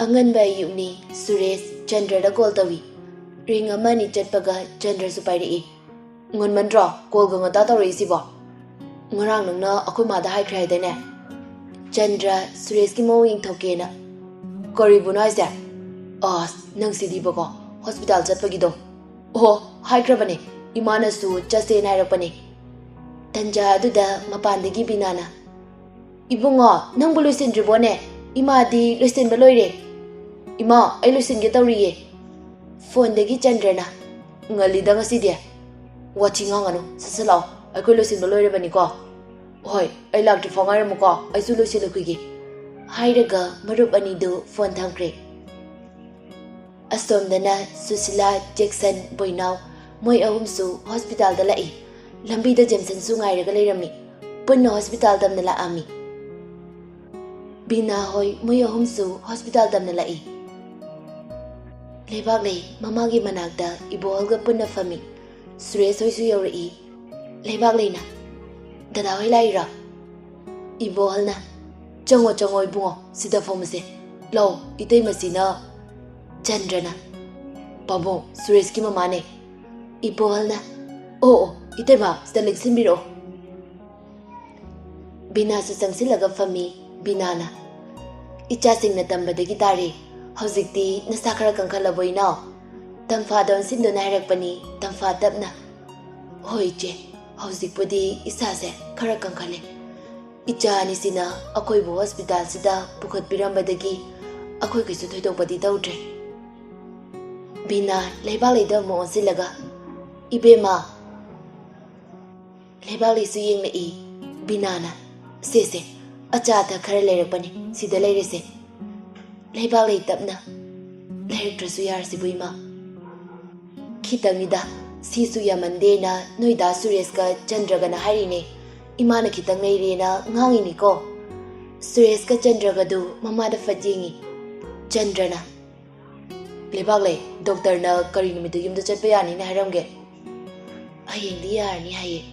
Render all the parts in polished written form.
Angan ba yuni Suresh Chandra da call tawi. Ring amani chatpaga Chandra supai ngon mandro call ga ngata tawi sibo. Ngarang nang na aku ma da hai krai dene. Chandra Suresh ki mo ing thoke na. Kori bunai sa. Nang sidi bako hospital chatpagi do. Hai kra bane. Imana su chaste nai rakpani. Tanja aduda mapandagi binana. Ibungo nang bulu sindribone. Ima di lusin baloire. Ima ay lusin ge tawriye. Phone dagi Chandra na. Ngali da ngasi dia. Wachi nga ngano sasalaw. Ay ko lusin baloire bani ko. Hoy, ay lagti fongar mo ko. Ay su lusin lakuigi. Hairaga marup ani do phone thamkre. Asom dana Susila Jackson Boynaw. Moy ahum su hospital da lai. Lambi da Jameson su ngai raga leirami. Punna hospital dam na laami. Bina hoy moy ahum su hospital dam na lai. Leibaklei mamagi manakda ibohalga punna fami. Suresh hoy su yauri. Leibaklei na. Dada hoy laira. Ibohal na. Chango ibungo sida fomase. Law itay masina. Chandra na. Pabong Suresh ki mamane. Ibohal na. Itay ma sida lagsimbiro. Bina sa sangsilaga fami. Binana. Ichasing na tambadagi tari. Hauzikti nasakara kang kalaboy na. Tamfa doon sindo na harakpani. Tamfa tab na. Hoy che. Hauzik po di isase kara kang kale. Icha ni sina ako'y bu hospital sida bukod pirambadagi. Ako'y kiso to'y pati tawdre. Bina Leibaklei daw mo silaga. Ibe ma. Leibaklei su yeng na Binana. Sese. Achata khara leirakpani sida leirese. Leibaklei tapna. Leiraktrasu yarsibu ima. Khitangida sisu yamandena noida Suresh ka Chandra ga na harine. Imana khitang leirena ngangini ko. Suresh ka Chandra ga du mamada fatyengi. Chandra na. Leibaklei doctor na kari numitu yumda chatpa yani na haramge. Hayengdi yarni haye.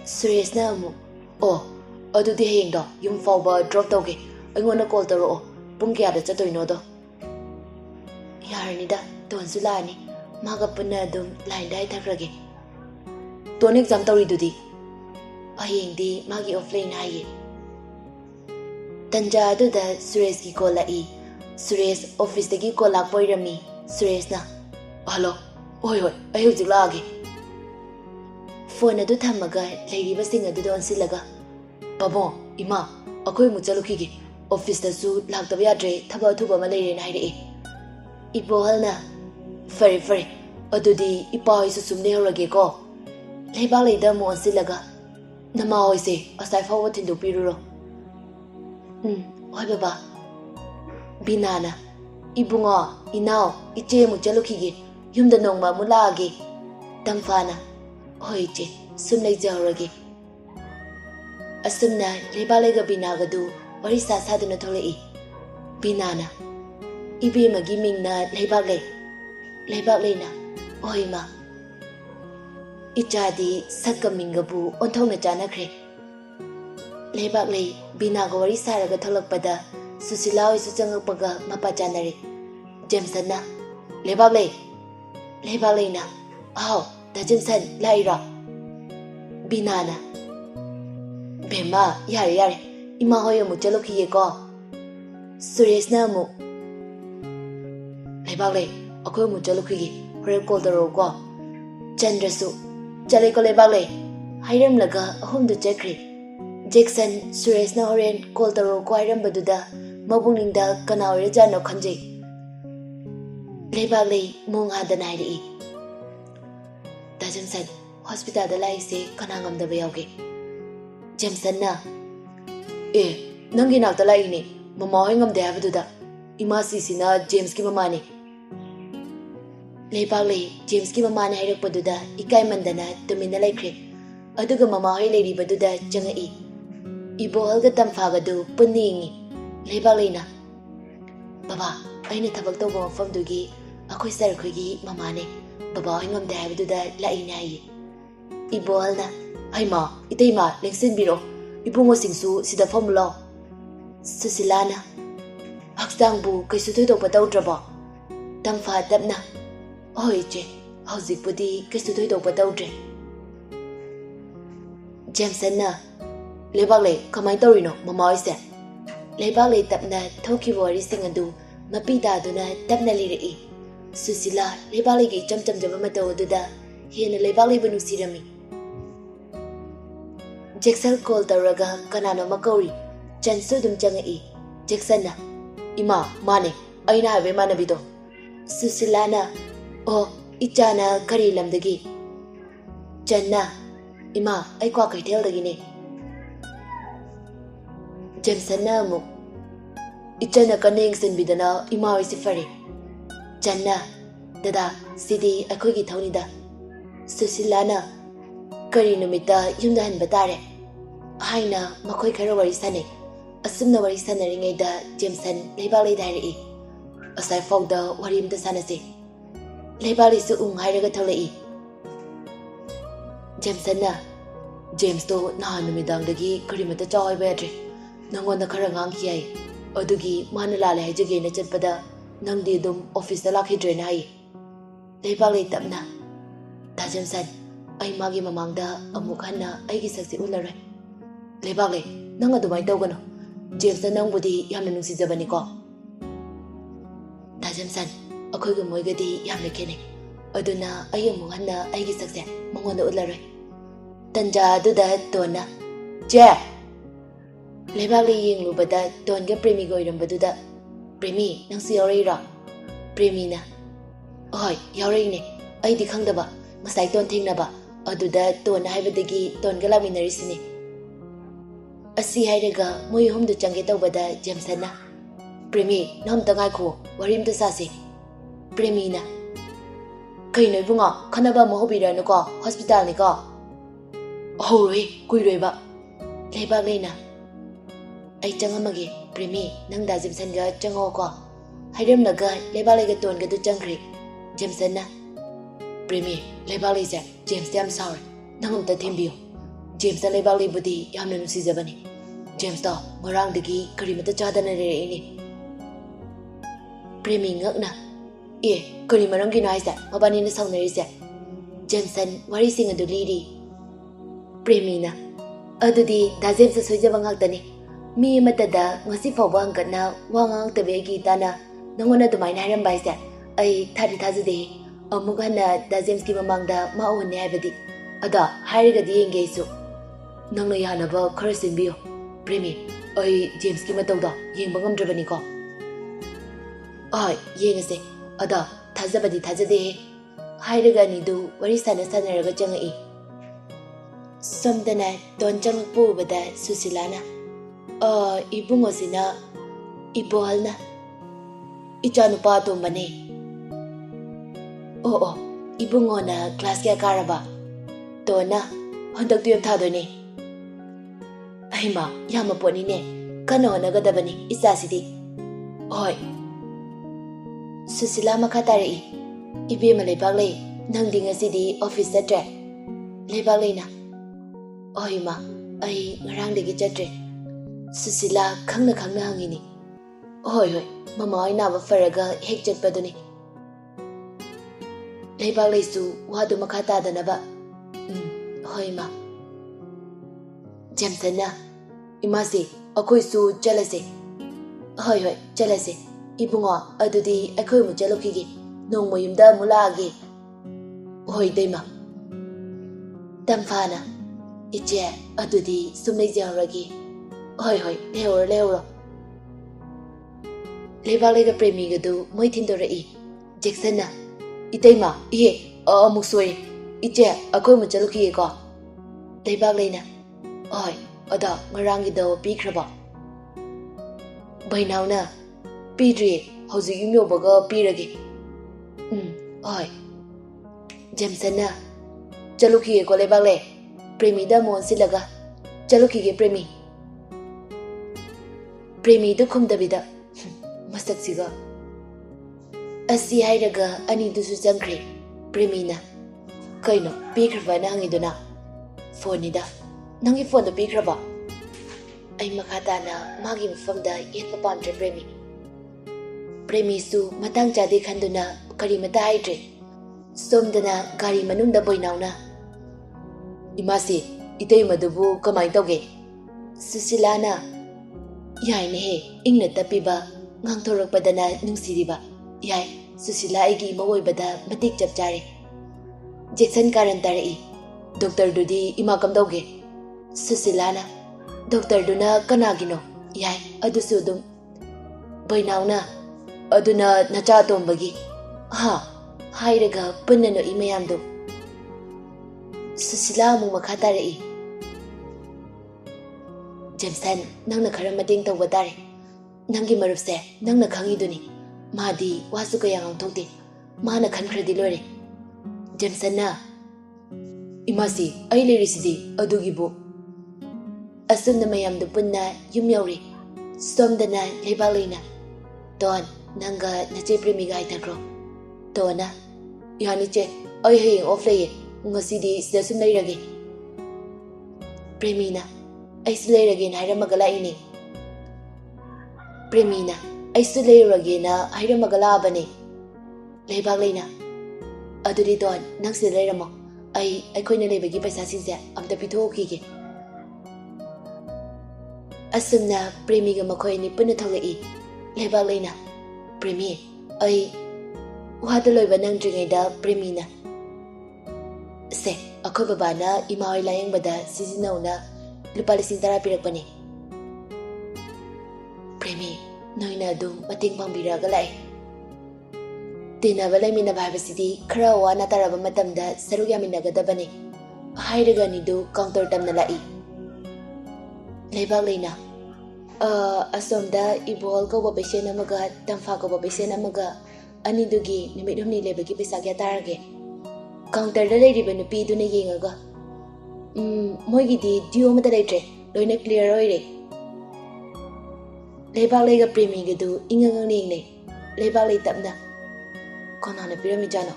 Suresh na amu. Adudi hayeng do yum fawba drop tawge. Aingona call taro pung kayada chatoyno do. Yarni da tonsu lani. Maga punna dum line dai thakrage. Ton exam tawri dudi. Hayengdi magi offline haye. Tanja aduda Suresh ki call lai. Suresh office dagi call lakpoirami. Suresh na. Hello. Hoy ay hujik laage. Phone adu thamaga leiriba sing adu don silaga. Pabong ima akoy mu chalukige. Office da su laktaba yadre thaba thuba ma leire na haire. Ibohal na. Fare. Adudi ipa hoy su sumne horage ko. Leibaklei da mo silaga. Nama hoy se asai fawa thindu piruro. Hoy baba. Binana. Ibungo inaw iche mu chalukige. Yumda nongma mu laage. Tamfana. Hoy che sum leijahorage. Asumna Leibaklei ga Bina du wari saduna tholei. Binana. Ibe magi mingna Leibaklei. Leibaklei na. Oi ma. Ichadi sakka mingabu onthongna chanakre. Leibaklei Bina ga wari saraga tholakpada Susila oi su changakpaga mapa chanare. Jameson na. Leibaklei na. Da Jameson laira. Binana. Bema yare. Ima hoy mu chalukhiye ko. Suresh na mu. Leibaklei akoy mu chalukhiye. Hore call taro ko. Chandra su. Chale ko Leibaklei. Hairam laga ahum du chakre. Jackson Suresh na horen call taro ko hairam baduda. Mabungning kana ore jano khanjei. Leibaklei mung hadan hairi. Da Jameson hospital da lai se kana ngamda bayawge. Jameson na. Nangi nakta lai ni. Mama hoy ngamde habaduda. Ima sisina James ki mama ni. Leibaklei James ki mama na hairakpaduda ikai mandana tumina laikre. Aduga mama hoy leiribaduda changai. Ibohalga tamfaga du puningi. Leibaklei na. Baba, aina thabak tawba mafamdugi akoy sarkhogi mama ne. Baba hoy ngamde habaduda lai na yi. Ibohal na. Ay ma, itay ma, lengsin biro. Ibungo singsu sida famulo. Susila na. Hakzangbu kaisu thoidokpa tawdrabo? Tangfa tapna. Hoi iche, hojikpudi kaisu thoidokpa tawdre. Jamesana, Leibaklei kamai tawrino mama oise. Leibaklei tapna thokiba warising adu mapi taduna tapna lirei. Susila Leibaklei gi chamjaba mataw aduda hena Leibaklei bu nusirami. Jackson call tawraga kanano makauri. Chansu dum changai. Jacksona, Ima mane aina habe manabido. Susilana, oh ichana kari lamdagi. Channa, Ima ai kwa kaithel ne. Jamesana amuk ichana kaneng senbidana Ima oisi fare. Channa, dada sidi akhoigi thaunida. Susilana, kari numita yumda hanba tare. Haina makhoi khara wari sane. Asumna wari sanaringaida Jameson Leibaklei dairei. Asai fogda wari amta sanase. Leibaklei su hairaga tholai. Jamesona, James to nahan numidangdagi karimata chawai bayadre. Nangonda khara ngangki ai. Adugi mana lale haijage na chatpada nangdi dum office da lakhidre na ai. Leibaklei tapna. Da Jameson, ai magi mamangda amuk hanna aigi sakse ularoi. Leibaklei, nang adumai tawgano. James nangbudi yamna nungsijabani ko. Da Jameson, akhoiga moigadi yamna khene. Aduna ai amuk hanna aigi sakse mangonda ularoi. Tanja aduda tona. Je! Leibaklei yenglubada tonga premi goirambaduda. Premi nangsi yauraira. Premi na. Hoi, yauraine. Aidi khangdaba. Masai ton thengnaba. Aduda tona haibadagi tonga laminarisine. Asi hairaga moi humdu change tawbada Jamesona. Premi namta ngaikho warimta sase. Premi na. Kaino ibunga khanaba mohobira no ko hospital ni ko. Horoi kuiroiba. Leibaklei na. Ai changamage Premi nang da Jameson ga chango ko. Hairamnaga Leibaklei ga tonga du changkhre. Jamesona. Premi Leibaklei ja James yam sorry. Nangam thembiyo. James da Leibaklei budi yamna nusijabani. James da ngorangdagi karimata chadana rereini. Premi ngakna. Kari marangi no aisa mabani na saunarisa. Jameson wari sing adu liri. Premi na. Adudi da James soijaba ngaktani. Mi matada ngasi fawba hangkatna wangang tabegi tana nangona dumaina hairamba aisa. Ai thari thajade. Amuk hanna da James ki mamangda maone haibadi. Ada hairigadi yengeisu. Nangna yanaba khara sinbiyo. Premi, ai James ki matawda yengba ngamdrabani ko. Ai yengase. Ada thajabadi thajade. Hairiga nidu wari sanaraga changai. Somdana don changpu bada Susilana. Ibungosina ibolna. Ichanupa tombane. Ibungona class kya karaba. Tona handak tuyam thadone. Aima yama poni ne. Kano nagadabani isasidi. Hoi. Susila makatarei. Ibema Leibaklei nangdi ngasidi office chatre. Leibaklei na. Oima ai ngarangdagi chatre. Susila khangna hangini. Hoi mama ai naba faraga hek chatpaduni. Leibaklei su wadu makata danaba. Hoi ma. Jamesona, Imasi akhoi su chalase. Hoi chalase. Ibungo adudi akhoi mu chalokigi. Nongmo yumda mulagi. Hoi deima. Tamfana. Iche adudi sumlei jauragi. Hoi leuro. Leibaklei ga Premi ga du moi thindorei. Jacksona. Iteima amuk soi. Iche akhoi mu chalokigi ko. Leibaklei na. Oi, ada ngarangido pikraba. Bainauna pidri hauji yumyobaga piragi. Oi. Jamesona chaluki ko Leibaklei. Premi da mon silaga. Chaluki ge Premi. Premi du khumdabida. Masaksiga. Asi hairaga ani dusu changkhre. Premi na. Kaino pikraba na hangiduna. Phone Nangi phone pikraba. Ai makata na magi mafamda yetpa pamdre Premi. Premisu matang chade khanduna kari mata haidre. Somdana gari manungda boinauna. Imasi, itay madubu kamay toge. Susilana. Yay nehe, ingna tapiba, ngang thorokpadana nungsiriba. Yay, Susila aigi mawoybada matik chapchare. Jackson karan tarai. Doctor dudi ima kamdoge. Susilana. Doctor duna kanagino. Yay, adusu dum. Boinauna. Aduna nacha tombagi. Ha. Hairaga punano imayamdo. Susila mong makatarai. Jameson, nangna khara mating tawba tare. Nangi marupse, nangna khangiduni. Madi wasu kaya ngangtokte. Mana khankradi lore. Jameson na. Imasi, ay lirisidi, adugibo. Asum na mayamdo punna yumyauri. Somdana Leibaklei na. Don, nanga nache premiga itagro. Dona. Yani che, ay haying off laye, ngasidi sida sum layrage. Premina, ay sulayrage na hayramagala ini. Premina, ay sulayrage na hayramagala abane. Leibaklei na. Aduri don, nang silayramo, ay koy na laybagi paisa sinse, amta pito okige. Asum na Premiga makoy ni punatawai. Leibaklei na. Premi, ay wada loiba nang dringayda Premina. Se, ako baba na imahoy layang bada sisinaw na lupa 10,000 pirakpani. Premi, noy na dung mating pangbiraga lai. Tinabalay minabhabasidi karawa na taraba matmda sarugya minagadabani. Hayraga nido counter tam na lai. Leibaklei na. Asomda ibol ko babay namaga tamfa ko babay namaga anidugi numit humni lebagi pisa kya tarage. Counter da layriba nupi duna yengaga. Moigidi dio mata laytre, loina clear oire. Leibaklei ga Premi ga du ingangang ningne. Leibaklei tapna. Konana pirami jano.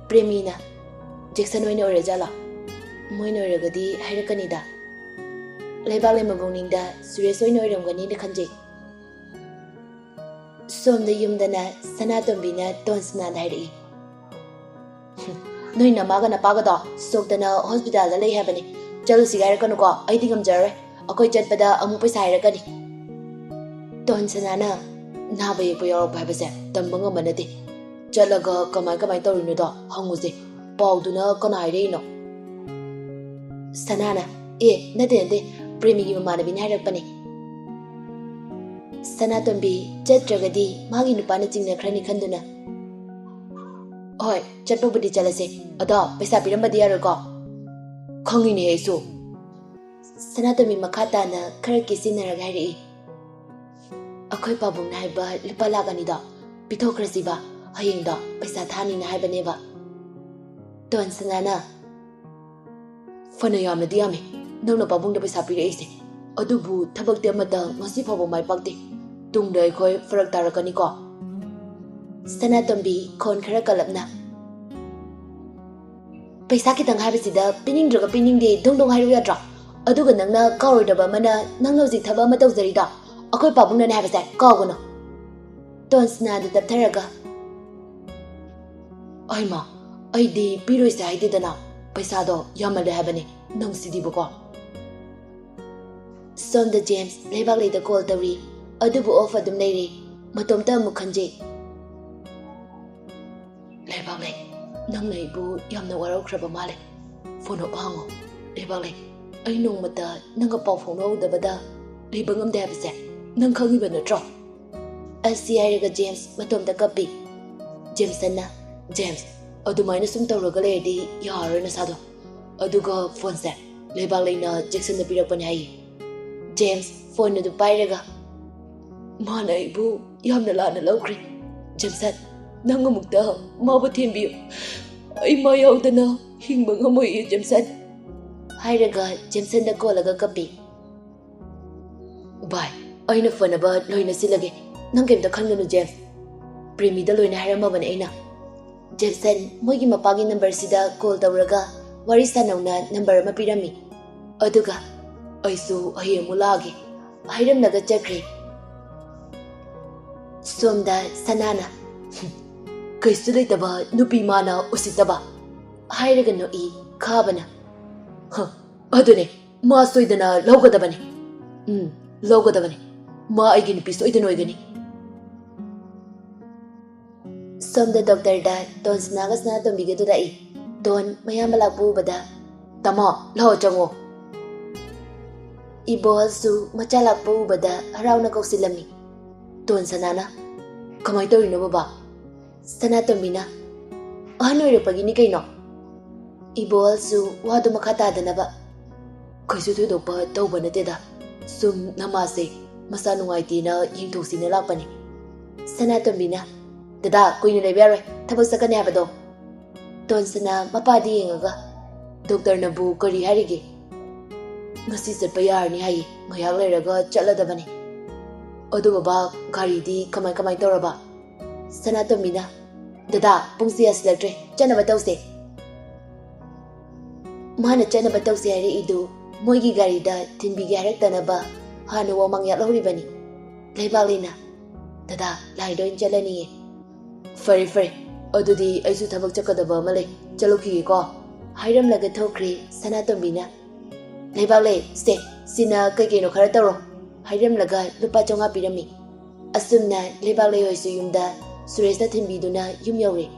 Premi na. Jackson oina ore jala. Moina ore gadi hayrakanida. Leibaklei mabongningda Suresh oina oiramgani na khanjay. Somda yumdana Sanatombina tonsna dhairai. Noi namaga napaga da sokdana hospital da lay habani. Chalu sigaira kanu ko aidi ngamjare. Akoi chatpada amu paisa hairakani. Tonsana naba yekpo yaurok bhabase tamba ngamba nate. Chalaga kamai tawrinu da hanguse. Pauduna kana hairino. Sanana nate Premigi mamanabini hairakpani. Sanatombi chatragadi magi nupana chingna khrani khanduna. Hoi, chatpabudi chalase. Ada paisa pirambadi yaroiko. Khangini aisu. Sanatombi makhatana khara kisinaraga hairi. Akhoi pabung naiba lupa laganida. Pithokrasiba hayengda paisa thani na haibaneba. Don sanana. Fana yamna diyame. Nangna pabungda paisa piraise. Adubu thabakte amata ngasi phabo mai pakte. Tungda akhoi farak tarakani ko. Sanatombi khon khara kalapna. Paisa kitang haibasida piningdraga piningde dongdong hairu yadra. Aduga nangna karoidaba mana nangna hojik thaba ama tawjarida. Akhoi pabungna na haibase kawgano. Tonsna da taptharaga. Aima, aidi piroisa haididana. Paisa do yamale haibane nangsidibu ko. Somda James Leibaklei da call tawri. Adubu off adum leiri. Matomta amu khanjay. Leibaklei, nangna ibu yamna waraukraba male. Fono hango. Leibaklei, ay nongmata nanga pau faunawdabada leiba ngamde habase nang khangiba natro. Asi hairaga James matomta kapi. Jameson na. James, adumaina sum tawraga leirdi yaroi nasado. Aduga phone se Leibaklei na Jackson na pirakpani hai. James phone adu pairaga. Mana ibu yamna lana lawkri. Jameson, nang amukta mabu thembiyu. Ay ma yaudana hingba ngamoi Jameson. Hairaga Jameson da kolaga kapi. Bye. Aina fanaba loina silage. Nang kemta khanganu James. Premi da loina hairamabane aina. Jameson moigi mapagi number sida call tawraga wari sanawna number ama pirami. Aduga aisu hayemulagi. Hairamnaga chakri. Somda Sanana Kaisu leitaba nupi mana usitaba hairaga no I khabana adune ma soidana logadabane logadabane ma aigi nupi soidana oigani Somda doctor da don snagasna tombigedu dai don mayamba lakpu bada tama lao chango Ibolsu macha lakpu bada harauna kausilami don sanana kamai tawino baba Sana tomina ahanoiro pagini kaino Ibolsu wadu makata danaba Kaisu thudopa tawba nateda sum namase masa nungaitina yingthoksina lakpani Sana tomina Dada kuina lebyaroi thabak sakane habado Don sana mapadi yengaga Doctor nabu kari harige Ngasi chatpa yarani hai ngayak leiraga chatladabani Odu baba gari di kamai tawraba Sana tomina Dada pungsi asilaktre chanaba tawse Mana chanaba tawse hari idu moigi gari da tinbigi haraktanaba hanu wamang yaklahuribani Leibaklei Dada laidoin chalani Fare adudi aisu thabak chakadaba male chaloki ko hairam laga thokre sana tombina Leibaklei se sina kai no khara tawro hairam laga lupa chonga pirami asumna Leibaklei hoisu yumda Suresh tinbiduna yum yaure